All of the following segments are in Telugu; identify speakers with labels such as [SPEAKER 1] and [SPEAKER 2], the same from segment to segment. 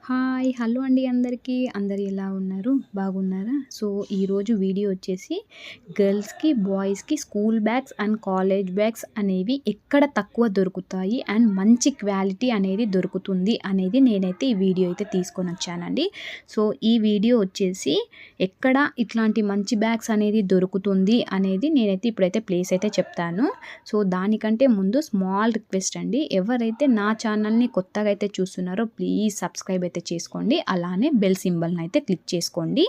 [SPEAKER 1] హాయ్! హలో అండి అందరికీ. అందరూ ఎలా ఉన్నారు? బాగున్నారా? సో, ఈరోజు వీడియో వచ్చేసి గర్ల్స్‌కి, బాయ్స్‌కి school bags and college bags అనేవి ఎక్కడ తక్కువ దొరుకుతాయి అండ్ మంచి క్వాలిటీ అనేది దొరుకుతుంది అనేది నేనైతే ఈ వీడియో అయితే తీసుకొనొచ్చానండి. సో, ఈ వీడియో వచ్చేసి ఎక్కడ ఇట్లాంటి మంచి బ్యాగ్స్ అనేది దొరుకుతుంది అనేది నేనైతే ఇప్పుడైతే ప్లేస్ అయితే చెప్తాను. సో, దానికంటే ముందు స్మాల్ రిక్వెస్ట్ అండి. ఎవరైతే నా ఛానల్‌ని కొత్తగా అయితే చూస్తున్నారో ప్లీజ్ సబ్స్క్రైబ్ అయితే చేసుకోండి. అలానే బెల్ సింబల్ని అయితే క్లిక్ చేసుకోండి.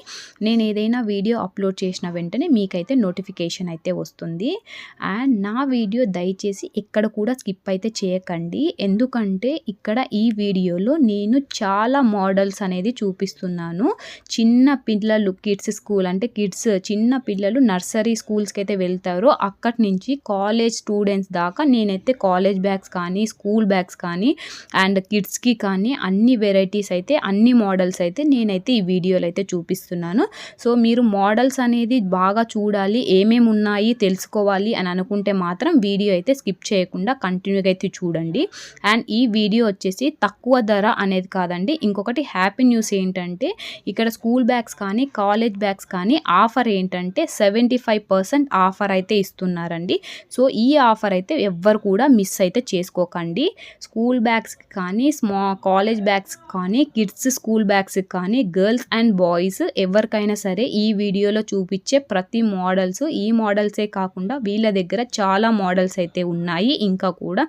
[SPEAKER 1] నేను ఏదైనా వీడియో అప్లోడ్ చేసిన వెంటనే మీకైతే నోటిఫికేషన్ అయితే వస్తుంది. అండ్ నా వీడియో దయచేసి ఎక్కడ కూడా స్కిప్ అయితే చేయకండి. ఎందుకంటే ఇక్కడ ఈ వీడియోలో నేను చాలా మోడల్స్ అనేది చూపిస్తున్నాను. చిన్న పిల్లలు కిడ్స్ స్కూల్ అంటే కిడ్స్ చిన్న పిల్లలు నర్సరీ స్కూల్స్కి అయితే వెళ్తారో అక్కడి నుంచి కాలేజ్ స్టూడెంట్స్ దాకా నేనైతే కాలేజ్ బ్యాగ్స్ కానీ స్కూల్ బ్యాగ్స్ కానీ అండ్ కిడ్స్కి కానీ అన్ని వెరైటీస్ అయితే అన్ని మోడల్స్ అయితే నేనైతే ఈ వీడియోలో అయితే చూపిస్తున్నాను. సో మీరు మోడల్స్ అనేది బాగా చూడాలి, ఏమేమి ఉన్నాయి తెలుసుకోవాలి అని అనుకుంటే మాత్రం వీడియో అయితే స్కిప్ చేయకుండా కంటిన్యూగా అయితే చూడండి. అండ్ ఈ వీడియో వచ్చేసి తక్కువ ధర అనేది కాదండి. ఇంకొకటి హ్యాపీ న్యూస్ ఏంటంటే ఇక్కడ స్కూల్ బ్యాగ్స్ కానీ కాలేజ్ బ్యాగ్స్ కానీ ఆఫర్ ఏంటంటే 75% ఆఫర్ అయితే ఇస్తున్నారండి. సో ఈ ఆఫర్ అయితే ఎవ్వరు కూడా మిస్ అయితే చేసుకోకండి. స్కూల్ బ్యాగ్స్ కానీ కాలేజ్ బ్యాగ్స్ కానీ కిడ్స్ స్కూల్ బ్యాగ్స్ కానీ గర్ల్స్ అండ్ బాయ్స్ ఎవరికైనా సరే ఈ వీడియోలో చూపించే ప్రతి మోడల్స్ ఈ మోడల్సే కాకుండా వీళ్ళ దగ్గర చాలా మోడల్స్ అయితే ఉన్నాయి. ఇంకా కూడా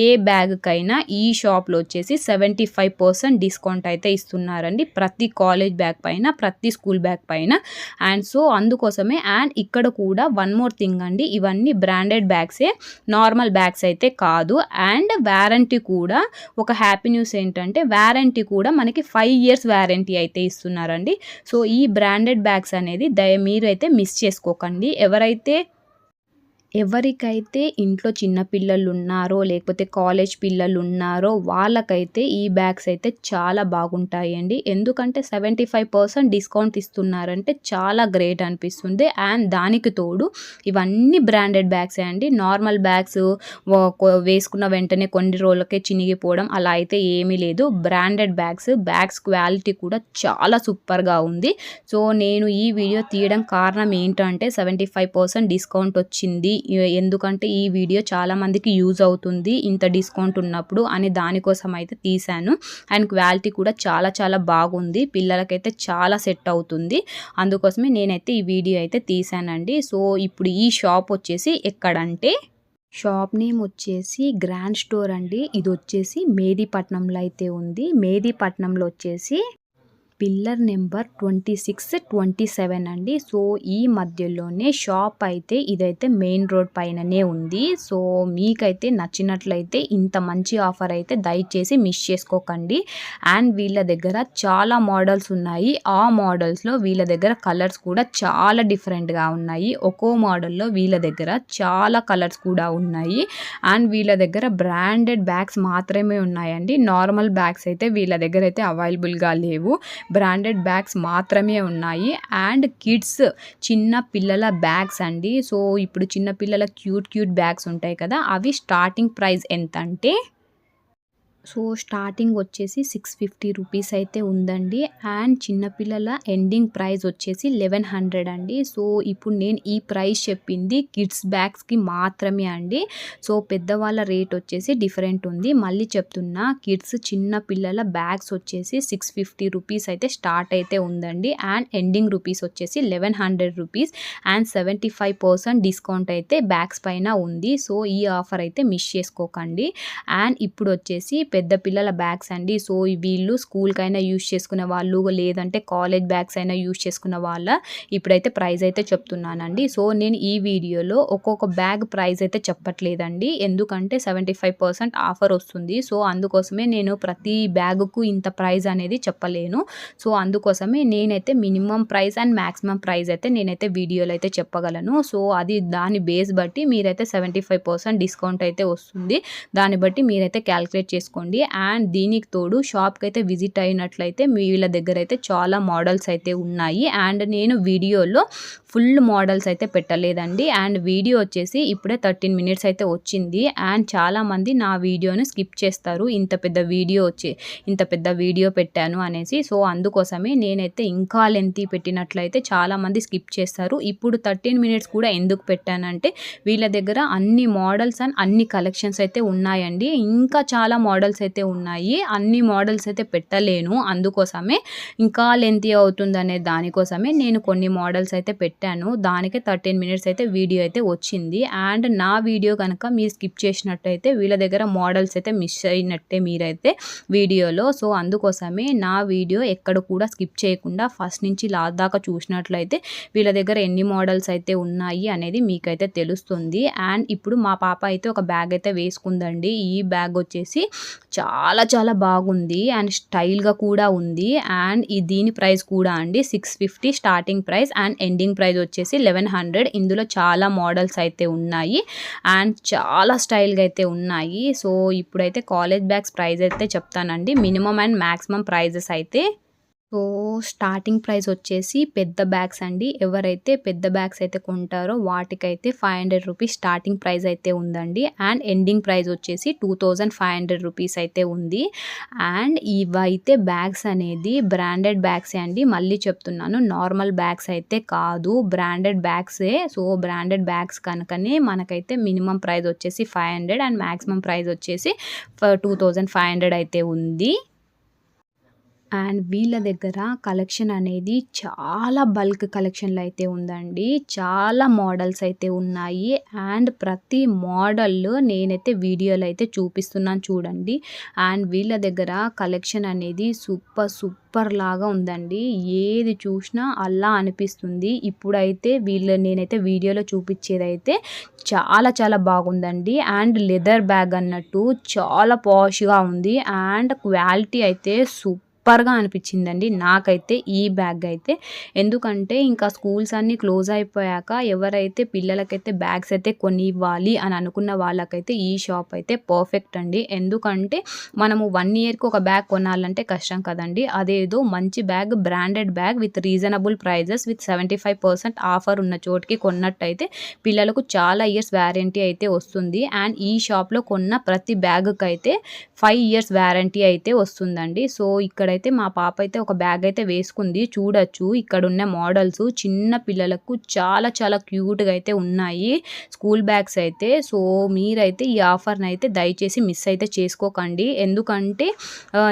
[SPEAKER 1] ఏ బ్యాగ్కైనా ఈ షాప్లో వచ్చేసి 75% డిస్కౌంట్ అయితే ఇస్తున్నారండి ప్రతి కాలేజ్ బ్యాగ్ పైన ప్రతి స్కూల్ బ్యాగ్ పైన. అండ్ సో అందుకోసమే అండ్ ఇక్కడ కూడా వన్ మోర్ థింగ్ అండి, ఇవన్నీ బ్రాండెడ్ బ్యాగ్సే, నార్మల్ బ్యాగ్స్ అయితే కాదు. అండ్ వారంటీ కూడా ఒక హ్యాపీ న్యూస్ ఏంటంటే వారంటీ కూడా మనకి 5 years వారంటీ అయితే ఇస్తున్నారండి. సో ఈ బ్రాండెడ్ బ్యాగ్స్ అనేది మీరు అయితే మిస్ చేసుకోకండి. ఎవరికైతే ఇంట్లో చిన్న పిల్లలు ఉన్నారో లేకపోతే కాలేజ్ పిల్లలు ఉన్నారో వాళ్ళకైతే ఈ బ్యాగ్స్ అయితే చాలా బాగుంటాయండి. ఎందుకంటే 75% డిస్కౌంట్ ఇస్తున్నారంటే చాలా గ్రేట్ అనిపిస్తుంది. అండ్ దానికి తోడు ఇవన్నీ బ్రాండెడ్ బ్యాగ్సే అండి. నార్మల్ బ్యాగ్స్ వేసుకున్న వెంటనే కొన్ని రోజులకే చినిగిపోవడం అలా అయితే ఏమీ లేదు. బ్రాండెడ్ బ్యాగ్స్ క్వాలిటీ కూడా చాలా సూపర్గా ఉంది. సో నేను ఈ వీడియో తీయడం కారణం ఏంటంటే 75% డిస్కౌంట్ వచ్చింది, ఎందుకంటే ఈ వీడియో చాలా మందికి యూజ్ అవుతుంది ఇంత డిస్కౌంట్ ఉన్నప్పుడు అని దానికోసం అయితే తీశాను. అండ్ క్వాలిటీ కూడా చాలా చాలా బాగుంది, పిల్లలకైతే చాలా సెట్ అవుతుంది. అందుకోసమే నేనైతే ఈ వీడియో అయితే తీశానండి. సో ఇప్పుడు ఈ షాప్ వచ్చేసి ఎక్కడంటే షాప్ నేమ్ వచ్చేసి గ్రాండ్ స్టోర్ అండి. ఇది వచ్చేసి మేదీపట్నంలో అయితే ఉంది. మేదీపట్నంలో వచ్చేసి పిల్లర్ నెంబర్ 26, 27 అండి. సో ఈ మధ్యలోనే షాప్ అయితే ఇదైతే మెయిన్ రోడ్ పైననే ఉంది. సో మీకైతే నచ్చినట్లయితే ఇంత మంచి ఆఫర్ అయితే దయచేసి మిస్ చేసుకోకండి. అండ్ వీళ్ళ దగ్గర చాలా మోడల్స్ ఉన్నాయి. ఆ మోడల్స్లో వీళ్ళ దగ్గర కలర్స్ కూడా చాలా డిఫరెంట్గా ఉన్నాయి. ఒక్కో మోడల్లో వీళ్ళ దగ్గర చాలా కలర్స్ కూడా ఉన్నాయి. అండ్ వీళ్ళ దగ్గర బ్రాండెడ్ బ్యాగ్స్ మాత్రమే ఉన్నాయండి. నార్మల్ బ్యాగ్స్ అయితే వీళ్ళ దగ్గర అయితే అవైలబుల్గా లేవు, బ్రాండెడ్ బ్యాగ్స్ మాత్రమే ఉన్నాయి. అండ్ కిడ్స్ చిన్న పిల్లల బ్యాగ్స్ అండి. సో ఇప్పుడు చిన్న పిల్లల క్యూట్ బ్యాగ్స్ ఉంటాయి కదా, అవి స్టార్టింగ్ ప్రైస్ ఎంత అంటే సో స్టార్టింగ్ వచ్చేసి 650 రూపీస్ అయితే ఉందండి. అండ్ చిన్నపిల్లల ఎండింగ్ ప్రైస్ వచ్చేసి 1100 అండి. సో ఇప్పుడు నేను ఈ ప్రైస్ చెప్పింది కిడ్స్ బ్యాగ్స్కి మాత్రమే అండి. సో పెద్దవాళ్ళ రేట్ వచ్చేసి డిఫరెంట్ ఉంది. మళ్ళీ చెప్తున్నా, కిడ్స్ చిన్న పిల్లల బ్యాగ్స్ వచ్చేసి 650 రూపీస్ అయితే స్టార్ట్ అయితే ఉందండి. అండ్ ఎండింగ్ రూపీస్ వచ్చేసి 1100 రూపీస్ అండ్ 75% డిస్కౌంట్ అయితే బ్యాగ్స్ పైన ఉంది. సో ఈ ఆఫర్ అయితే మిస్ చేసుకోకండి. అండ్ ఇప్పుడు వచ్చేసి పెద్ద పిల్లల బ్యాగ్స్ అండి. సో వీళ్ళు స్కూల్కైనా యూజ్ చేసుకునే వాళ్ళు లేదంటే కాలేజ్ బ్యాగ్స్ అయినా యూజ్ చేసుకున్న వాళ్ళ ఇప్పుడైతే ప్రైస్ అయితే చెప్తున్నానండి. సో నేను ఈ వీడియోలో ఒక్కొక్క బ్యాగ్ ప్రైస్ అయితే చెప్పట్లేదండి, ఎందుకంటే 75% ఆఫర్ వస్తుంది. సో అందుకోసమే నేను ప్రతి బ్యాగుకు ఇంత ప్రైస్ అనేది చెప్పలేను. సో అందుకోసమే నేనైతే minimum price and maximum price అయితే నేనైతే వీడియోలో అయితే చెప్పగలను. సో అది దాని బేస్ బట్టి మీరైతే 75% డిస్కౌంట్ అయితే వస్తుంది. దాన్ని బట్టి మీరైతే క్యాలిక్యులేట్ చేసుకోండి. చేసుకోండి. అండ్ దీనికి తోడు షాప్‌కి అయితే విజిట్ అయినట్లయితే వీళ్ళ దగ్గర అయితే చాలా మోడల్స్ అయితే ఉన్నాయి. అండ్ నేను వీడియోలో ఫుల్ మోడల్స్ అయితే పెట్టలేదండి. అండ్ వీడియో వచ్చేసి ఇప్పుడే 13 మినిట్స్ అయితే వచ్చింది. అండ్ చాలామంది నా వీడియోని స్కిప్ చేస్తారు. ఇంత పెద్ద వీడియో పెట్టాను అనేసి. సో అందుకోసమే నేనైతే ఇంకా లెంతీ పెట్టినట్లయితే చాలామంది స్కిప్ చేస్తారు. ఇప్పుడు 13 మినిట్స్ కూడా ఎందుకు పెట్టానంటే వీళ్ళ దగ్గర అన్ని మోడల్స్ అండ్ అన్ని కలెక్షన్స్ అయితే ఉన్నాయండి. ఇంకా చాలా మోడల్స్ అయితే ఉన్నాయి. అన్ని మోడల్స్ అయితే పెట్టలేను. అందుకోసమే ఇంకా లెంతీ అవుతుందనే దానికోసమే నేను కొన్ని మోడల్స్ అయితే పెట్టాను. దానికే 13 మినిట్స్ అయితే వీడియో అయితే వచ్చింది. అండ్ నా వీడియో కనుక మీరు స్కిప్ చేసినట్టయితే వీళ్ళ దగ్గర మోడల్స్ అయితే మిస్ అయినట్టే మీరైతే వీడియోలో. సో అందుకోసమే నా వీడియో ఎక్కడ కూడా స్కిప్ చేయకుండా ఫస్ట్ నుంచి లాస్ట్ దాకా చూసినట్లయితే వీళ్ళ దగ్గర ఎన్ని మోడల్స్ అయితే ఉన్నాయి అనేది మీకైతే తెలుస్తుంది. అండ్ ఇప్పుడు మా పాప అయితే ఒక బ్యాగ్ అయితే వేసుకుందండి. ఈ బ్యాగ్ వచ్చేసి చాలా చాలా బాగుంది అండ్ స్టైల్‌గా కూడా ఉంది. అండ్ దీని ప్రైస్ కూడా అండి 650 starting price and ending price వచ్చేసి 1100. ఇందులో చాలా మోడల్స్ అయితే ఉన్నాయి అండ్ చాలా స్టైల్‌గా అయితే ఉన్నాయి. సో ఇప్పుడైతే కాలేజ్ బ్యాగ్స్ ప్రైస్ అయితే చెప్తానండి. మినిమమ్ అండ్ మాక్సిమం ప్రైజెస్ అయితే. సో స్టార్టింగ్ ప్రైస్ వచ్చేసి పెద్ద బ్యాగ్స్ అండి. ఎవరైతే పెద్ద బ్యాగ్స్ అయితే కొంటారో వాటికైతే 500 రూపీస్ స్టార్టింగ్ ప్రైస్ అయితే ఉందండి. అండ్ ఎండింగ్ ప్రైస్ వచ్చేసి 2500 రూపీస్ అయితే ఉంది. అండ్ ఇవైతే బ్యాగ్స్ అనేది బ్రాండెడ్ బ్యాగ్సే అండి. మళ్ళీ చెప్తున్నాను, నార్మల్ బ్యాగ్స్ అయితే కాదు, బ్రాండెడ్ బ్యాగ్సే. సో బ్రాండెడ్ బ్యాగ్స్ కనుకనే మనకైతే మినిమం ప్రైస్ వచ్చేసి 500 అండ్ మాక్సిమం ప్రైస్ వచ్చేసి 2500 అయితే ఉంది. అండ్ వీళ్ళ దగ్గర కలెక్షన్ అనేది చాలా బల్క్ కలెక్షన్‌లో అయితే ఉందండి. చాలా మోడల్స్ అయితే ఉన్నాయి. అండ్ ప్రతి మోడల్ నేనైతే వీడియోలో అయితే చూపిస్తున్నాను చూడండి. అండ్ వీళ్ళ దగ్గర కలెక్షన్ అనేది సూపర్ లాగా ఉందండి. ఏది చూసినా అలా అనిపిస్తుంది. ఇప్పుడైతే నేనైతే వీడియోలో చూపించేదైతే చాలా చాలా బాగుందండి. అండ్ లెదర్ బ్యాగ్ అన్నట్టు చాలా పాష్‌గా ఉంది. అండ్ క్వాలిటీ అయితే సూపర్‌గా అనిపించిందండి నాకైతే ఈ బ్యాగ్ అయితే. ఎందుకంటే ఇంకా స్కూల్స్ అన్నీ క్లోజ్ అయిపోయాక ఎవరైతే పిల్లలకైతే బ్యాగ్స్ అయితే కొనివ్వాలి అని అనుకున్న వాళ్ళకైతే ఈ షాప్ అయితే పర్ఫెక్ట్ అండి. ఎందుకంటే మనము 1 ఇయర్‌కి ఒక బ్యాగ్ కొనాలంటే కష్టం కదండీ. అదేదో మంచి bag, branded bag with reasonable prices with 75% offer ఉన్న చోటికి కొన్నట్టయితే పిల్లలకు చాలా ఇయర్స్ వారంటీ అయితే వస్తుంది. అండ్ ఈ షాప్‌లో కొన్న ప్రతి బ్యాగ్‌కైతే 5 ఇయర్స్ వారంటీ అయితే వస్తుందండి. సో ఇక్కడైతే మా పాప అయితే ఒక బ్యాగ్ అయితే వేసుకుంది. చూడొచ్చు ఇక్కడున్న మోడల్స్ చిన్న పిల్లలకు చాలా చాలా క్యూట్‌గా అయితే ఉన్నాయి స్కూల్ బ్యాగ్స్ అయితే. సో మీరైతే ఈ ఆఫర్‌ని అయితే దయచేసి మిస్ అయితే చేసుకోకండి. ఎందుకంటే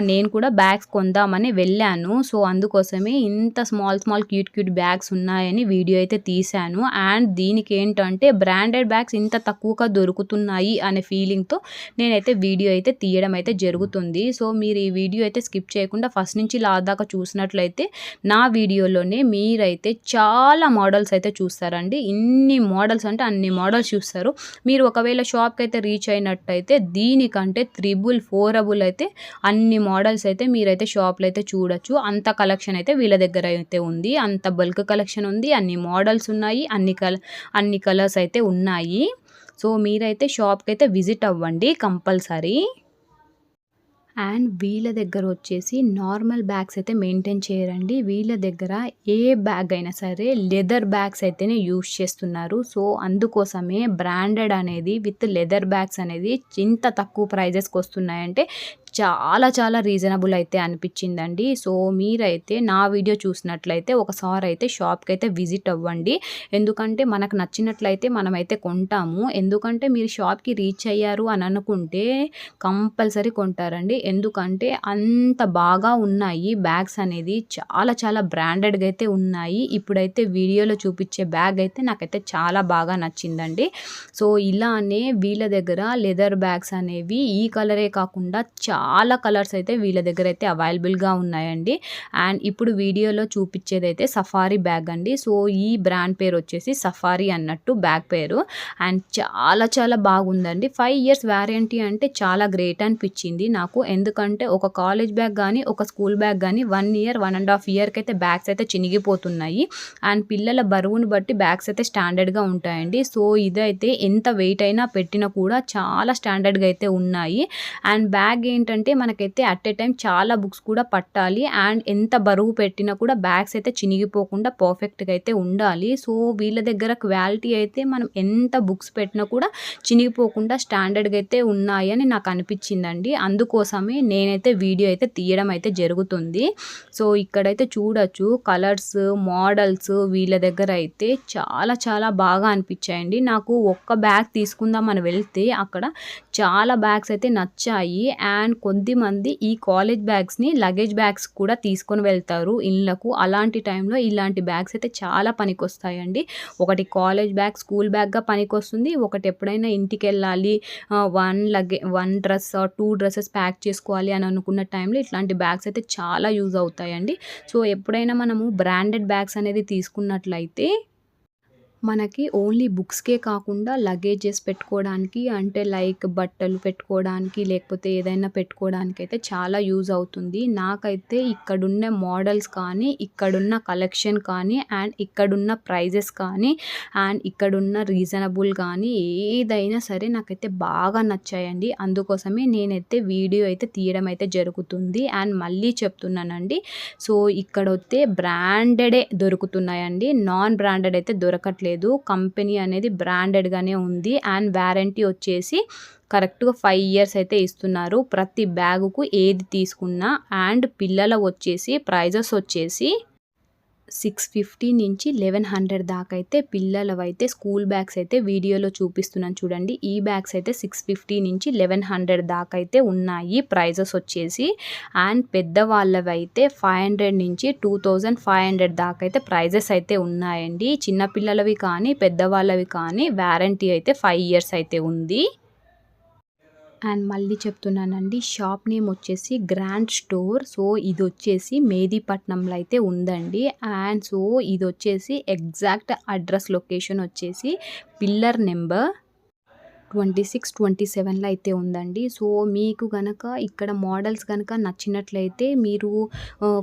[SPEAKER 1] నేను కూడా బ్యాగ్స్ కొందామని వెళ్ళాను. సో అందుకోసమే ఇంత స్మాల్ క్యూట్ బ్యాగ్స్ ఉన్నాయని వీడియో అయితే తీశాను. అండ్ దీనికి ఏంటంటే బ్రాండెడ్ బ్యాగ్స్ ఇంత తక్కువగా దొరుకుతున్నాయి అనే ఫీలింగ్‌తో నేనైతే వీడియో అయితే తీయడం అయితే జరుగుతుంది. సో మీరు ఈ వీడియో అయితే స్కిప్ చేయకుండా ఫస్ట్ నుంచి లాస్ట్ దాకా చూసినట్లయితే నా వీడియోలోనే మీరైతే చాలా మోడల్స్ అయితే చూస్తారండి. ఇన్ని మోడల్స్ అంటే అన్ని మోడల్స్ చూస్తారు. మీరు ఒకవేళ షాప్‌కి అయితే రీచ్ అయినట్టయితే దీనికంటే 4 అయితే అన్ని మోడల్స్ అయితే మీరైతే షాప్‌లో అయితే చూడొచ్చు. అంత కలెక్షన్ అయితే వీళ్ళ దగ్గర అయితే ఉంది. అంత బల్క్ కలెక్షన్ ఉంది. అన్ని మోడల్స్ ఉన్నాయి. అన్ని కలర్స్ అయితే ఉన్నాయి. సో మీరైతే షాప్‌కి అయితే విజిట్ అవ్వండి కంపల్సరీ. అండ్ వీళ్ళ దగ్గర వచ్చేసి నార్మల్ బ్యాగ్స్ అయితే మెయింటైన్ చేయరండి. వీళ్ళ దగ్గర ఏ బ్యాగ్ అయినా సరే లెదర్ బ్యాగ్స్ అయితేనే యూజ్ చేస్తున్నారు. సో అందుకోసమే బ్రాండెడ్ అనేది విత్ లెదర్ బ్యాగ్స్ అనేది ఇంత తక్కువ ప్రైజెస్కి వస్తున్నాయంటే చాలా చాలా రీజనబుల్ అయితే అనిపించిందండి. సో మీరైతే నా వీడియో చూసినట్లయితే ఒకసారి అయితే షాప్‌కి అయితే విజిట్ అవ్వండి. ఎందుకంటే మనకు నచ్చినట్లయితే మనమైతే కొంటాము. ఎందుకంటే మీరు షాప్‌కి రీచ్ అయ్యారు అని అనుకుంటే కంపల్సరీ కొంటారండి. ఎందుకంటే అంత బాగా ఉన్నాయి బ్యాగ్స్ అనేది. చాలా చాలా బ్రాండెడ్‌గా అయితే ఉన్నాయి. ఇప్పుడైతే వీడియోలో చూపించే బ్యాగ్ అయితే నాకైతే చాలా బాగా నచ్చిందండి. సో ఇలానే వీళ్ళ దగ్గర లెదర్ బ్యాగ్స్ అనేవి ఈ కలరే కాకుండా చాలా కలర్స్ అయితే వీళ్ళ దగ్గర అయితే అవైలబుల్‌గా ఉన్నాయండి. అండ్ ఇప్పుడు వీడియోలో చూపించేదైతే సఫారీ బ్యాగ్ అండి. సో ఈ బ్రాండ్ పేరు వచ్చేసి సఫారీ అన్నట్టు బ్యాగ్ పేరు. అండ్ చాలా చాలా బాగుందండి. 5 ఇయర్స్ వారంటీ అంటే చాలా గ్రేట్ అనిపించింది నాకు. ఎందుకంటే ఒక కాలేజ్ బ్యాగ్ కానీ ఒక స్కూల్ బ్యాగ్ కానీ 1 ఇయర్ 1.5 ఇయర్కి అయితే బ్యాగ్స్ అయితే చినిగిపోతున్నాయి. అండ్ పిల్లల బరువును బట్టి బ్యాగ్స్ అయితే స్టాండర్డ్‌గా ఉంటాయండి. సో ఇదైతే ఎంత వెయిట్ అయినా పెట్టినా కూడా చాలా స్టాండర్డ్‌గా అయితే ఉన్నాయి. అండ్ బ్యాగ్ ఏంటంటే ఏంటంటే మనకైతే అట్ ఎ టైమ్ చాలా బుక్స్ కూడా పట్టాలి. అండ్ ఎంత బరువు పెట్టినా కూడా బ్యాగ్స్ అయితే చినిగిపోకుండా పర్ఫెక్ట్‌గా అయితే ఉండాలి. సో, వీళ్ళ దగ్గర క్వాలిటీ అయితే మనం ఎంత బుక్స్ పెట్టినా కూడా చినిగిపోకుండా స్టాండర్డ్‌గా అయితే ఉన్నాయని నాకు అనిపించిందండి. అందుకోసమే నేనైతే వీడియో అయితే తీయడం అయితే జరుగుతుంది. సో, ఇక్కడైతే చూడొచ్చు కలర్స్, మోడల్స్ వీళ్ళ దగ్గర అయితే చాలా చాలా బాగా అనిపించాయండి. నాకు ఒక్క బ్యాగ్ తీసుకుందామని వెళ్తే అక్కడ చాలా బ్యాగ్స్ అయితే నచ్చాయి. అండ్ కొద్దిమంది ఈ కాలేజ్ బ్యాగ్స్‌ని లగేజ్ బ్యాగ్స్ కూడా తీసుకొని వెళ్తారు ఇళ్ళకు. అలాంటి టైంలో ఇలాంటి బ్యాగ్స్ అయితే చాలా పనికొస్తాయండి. ఒకటి కాలేజ్ బ్యాగ్, స్కూల్ బ్యాగ్‌గా పనికొస్తుంది. ఒకటి ఎప్పుడైనా ఇంటికెళ్ళాలి 1 డ్రెస్ ఆర్ 2 డ్రెసెస్ ప్యాక్ చేసుకోవాలి అని అనుకున్న టైంలో ఇట్లాంటి బ్యాగ్స్ అయితే చాలా యూజ్ అవుతాయండి. సో, ఎప్పుడైనా మనము బ్రాండెడ్ బ్యాగ్స్ అనేది తీసుకున్నట్లయితే మనకి ఓన్లీ బుక్స్‌కే కాకుండా లగేజెస్ పెట్టుకోవడానికి అంటే లైక్ బట్టలు పెట్టుకోవడానికి, లేకపోతే ఏదైనా పెట్టుకోవడానికైతే చాలా యూజ్ అవుతుంది. నాకైతే ఇక్కడున్న మోడల్స్ కానీ, ఇక్కడున్న కలెక్షన్ కానీ, అండ్ ఇక్కడున్న ప్రైజెస్ కానీ, అండ్ ఇక్కడున్న రీజనబుల్ కానీ ఏదైనా సరే నాకైతే బాగా నచ్చాయండి. అందుకోసమే నేనైతే వీడియో అయితే తీయడం అయితే జరుగుతుంది. అండ్ మళ్ళీ చెప్తున్నానండి. సో, ఇక్కడొస్తే బ్రాండెడే దొరుకుతున్నాయండి. నాన్ బ్రాండెడ్ అయితే దొరకట్లేదు. కంపెనీ అనేది బ్రాండెడ్‌గానే ఉంది. అండ్ వారంటీ వచ్చేసి కరెక్ట్‌గా 5 ఇయర్స్ అయితే ఇస్తున్నారు. ప్రతి బ్యాగుకు ఏది తీసుకున్నా. అండ్ పిల్లల వచ్చేసి ప్రైజెస్ వచ్చేసి 650 నుంచి 1100 దాకా అయితే పిల్లలవైతే స్కూల్ బ్యాగ్స్ అయితే వీడియోలో చూపిస్తున్నాను చూడండి. ఈ బ్యాగ్స్ అయితే 650 నుంచి 1100 దాకా అయితే ఉన్నాయి ప్రైజెస్ వచ్చేసి. అండ్ పెద్దవాళ్ళవైతే 500 నుంచి 2500 దాకా అయితే ప్రైజెస్ అయితే ఉన్నాయండి. చిన్న పిల్లలవి కానీ, పెద్దవాళ్ళవి కానీ వారంటీ అయితే 5 ఇయర్స్ అయితే ఉంది. అండ్ మళ్ళీ చెప్తున్నానండి. షాప్ నేమ్ వచ్చేసి గ్రాండ్ స్టోర్. సో, ఇదొచ్చేసి మెహదీపట్నంలో అయితే ఉందండి. అండ్ సో, ఇదొచ్చేసి ఎగ్జాక్ట్ అడ్రస్ లొకేషన్ వచ్చేసి పిల్లర్ నెంబర్ 26, 27లో అయితే ఉందండి. సో, మీకు గనక ఇక్కడ మోడల్స్ గనక నచ్చినట్లయితే మీరు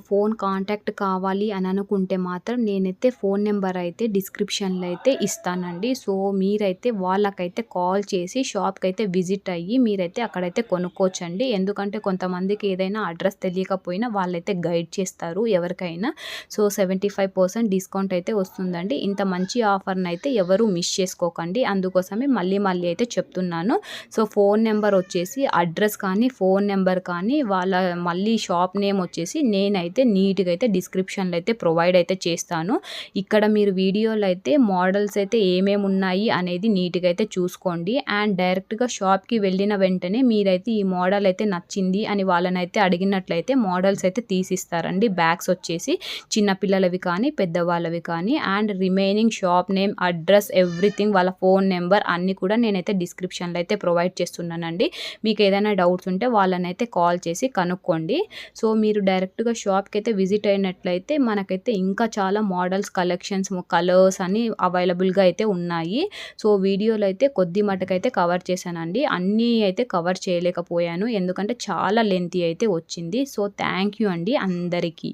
[SPEAKER 1] ఫోన్ కాంటాక్ట్ కావాలి అని అనుకుంటే మాత్రం నేనైతే ఫోన్ నెంబర్ అయితే డిస్క్రిప్షన్‌లో అయితే ఇస్తానండి. సో, మీరైతే వాళ్ళకైతే కాల్ చేసి షాప్‌కైతే విజిట్ అయ్యి మీరైతే అక్కడైతే కొనుక్కోవచ్చండి. ఎందుకంటే కొంతమందికి ఏదైనా అడ్రస్ తెలియకపోయినా వాళ్ళైతే గైడ్ చేస్తారు ఎవరికైనా. సో, 75% డిస్కౌంట్ అయితే వస్తుందండి. ఇంత మంచి ఆఫర్‌నైతే ఎవరు మిస్ చేసుకోకండి. అందుకోసమే మళ్ళీ మళ్ళీ అయితే చెప్తున్నాను. సో, ఫోన్ నెంబర్ వచ్చేసి అడ్రస్ కానీ, ఫోన్ నెంబర్ కానీ వాళ్ళ మళ్ళీ షాప్ నేమ్ వచ్చేసి నేనైతే నీట్‌గా అయితే డిస్క్రిప్షన్‌లో అయితే ప్రొవైడ్ అయితే చేస్తాను. ఇక్కడ మీరు వీడియోలో అయితే మోడల్స్ అయితే ఏమేమి ఉన్నాయి అనేది నీట్‌గా అయితే చూసుకోండి. అండ్ డైరెక్ట్‌గా షాప్‌కి వెళ్ళిన వెంటనే మీరైతే ఈ మోడల్ అయితే నచ్చింది అని వాళ్ళనైతే అడిగినట్లయితే మోడల్స్ అయితే తీసిస్తారండి. బ్యాగ్స్ వచ్చేసి చిన్న పిల్లలవి కానీ, పెద్దవాళ్ళవి కానీ. And remaining shop name, address everything వాళ్ళ ఫోన్ నెంబర్ అన్నీ కూడా నేనైతే డిస్క్రిప్షన్‌లో అయితే ప్రొవైడ్ చేస్తున్నానండి. మీకు ఏదైనా డౌట్స్ ఉంటే వాళ్ళనైతే కాల్ చేసి కనుక్కోండి. సో, మీరు డైరెక్ట్‌గా షాప్‌కి అయితే విజిట్ అయినట్లయితే మనకైతే ఇంకా చాలా మోడల్స్, కలెక్షన్స్, కలర్స్ అన్నీ అవైలబుల్‌గా అయితే ఉన్నాయి. సో, వీడియోలో అయితే కొద్ది మటుకైతే కవర్ చేశానండి. అన్నీ అయితే కవర్ చేయలేకపోయాను. ఎందుకంటే చాలా లెంతీ అయితే వచ్చింది. సో, థ్యాంక్ యూ అండి అందరికీ.